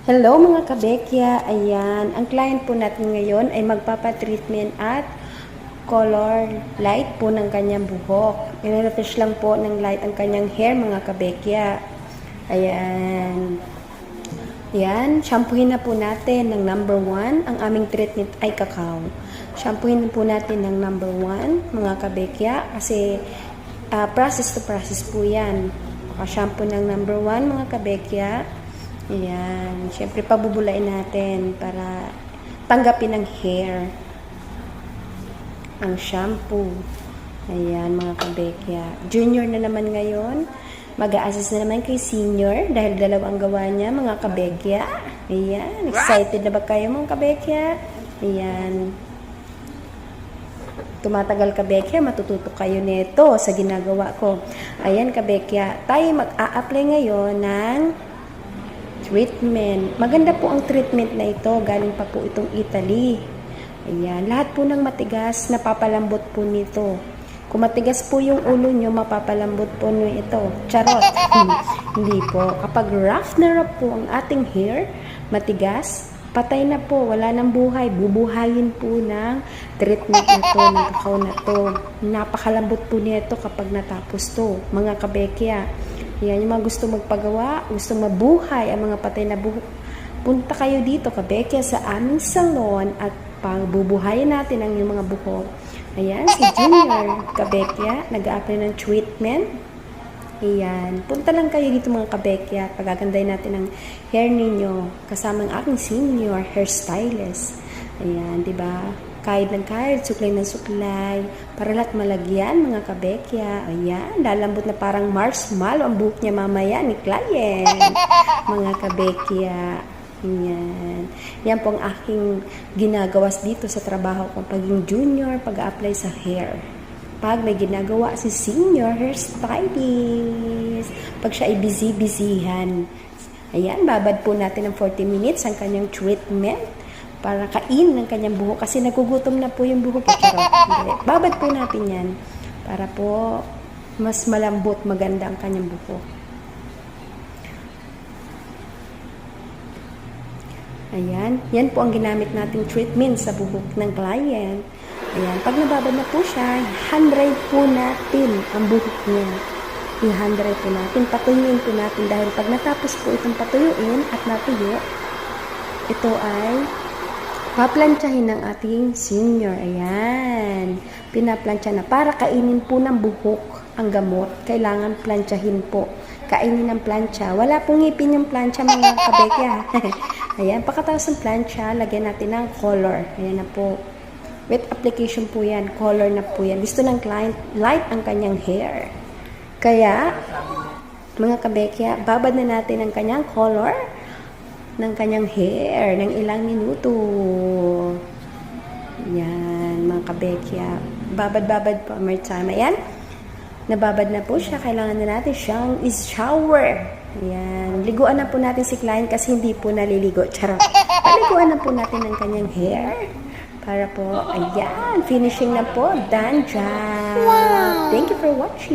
Hello mga kabekya, ayan, ang client po natin ngayon ay magpapa-treatment at color light po ng kanyang buhok. I-refresh lang po ng light ang kanyang hair mga kabekya. Ayan. Ayan, shampoohin na po natin ng number 1. Ang aming treatment ay cacao. Shampoohin po natin ng number 1 mga kabekya kasi process to process po yan. Shampoo ng number 1 mga kabekya. Ayan. Siyempre, pabubulain natin para tanggapin ng hair ang shampoo. Ayan, mga kabekya. Junior na naman ngayon. Mag-a-assist na naman kay senior dahil dalawang gawa niya, mga kabekya. Ayan. Excited na ba kayo, mga kabekya? Ayan. Tumatagal kabekya, matututo kayo nito sa ginagawa ko. Ayan, kabekya. Tayo mag-a-apply ngayon ng treatment. Maganda po ang treatment na ito. Galing pa po itong Italy. Ayan. Lahat po ng matigas, napapalambot po nito. Kung matigas po yung ulo nyo, mapapalambot po nyo ito. Charot. Hindi po. Kapag rough na rough po ang ating hair, matigas, patay na po. Wala nang buhay. Bubuhayin po ng treatment na to, ng cacao na to. Napakalambot po nito kapag natapos to. Mga kabekya. Yan, yung mga gusto magpagawa, gusto mabuhay ang mga patay na buhok. Punta kayo dito, kabekya, sa aming salon at pagbubuhayin natin ang yung mga buhok. Ayan, si Junior, kabekya, nag-a-apply ng treatment. Ayan, punta lang kayo dito mga kabekya, pagagandahin natin ang hair ninyo kasama ang aking senior hairstylist. Ayan, di ba? Kahit ng kahit, suklay ng suklay, para lahat malagyan, mga kabekya. Ayan, lalambot na parang marshmallow ang buhok niya mamaya ni client. Mga kabekya. Ayan. Yan po ang aking ginagawas dito sa trabaho ko. Paging junior, pag-apply sa hair. Pag may ginagawa si senior hairstylist. Pag siya ay busy-busyhan. Ayan, babad po natin ng 40 minutes ang kanyang treatment para kain ng kanyang buhok kasi nagugutom na po yung buhok. Babad po natin yan para po mas malambot, maganda ang kanyang buhok. Ayan, yan po ang ginamit nating treatment sa buhok ng client. Ayan, pag nababad na po siya, hand-dry po natin ang buhok niya. I-hand-dry po natin, patuyuin po natin dahil pag natapos po itong patuyuin at natuyo, ito ay paplantsahin ng ating senior. Ayan. Pinaplantsa na. Para kainin po ng buhok ang gamot. Kailangan plantsahin po. Kainin ng plantsa. Wala pong ngipin yung plantsa, mga kabekya. Ayan. Pagkatapos ng plantsa, lagyan natin ng color. Ayan na po. Wet application po yan. Color na po yan. Gusto ng client, light ang kanyang hair. Kaya, mga kabekya, babad na natin ang kanyang color ng kanyang hair ng ilang minuto. Yan, mga kabekya. Babad-babad po more time. Ayan. Nababad na po siya. Kailangan na natin siyang is-shower. Ayan. Liguan na po natin si client kasi hindi po naliligo. Charot. Paliguan na po natin ang kanyang hair. Para po, ayan. Finishing na po. Done job. Wow. Thank you for watching.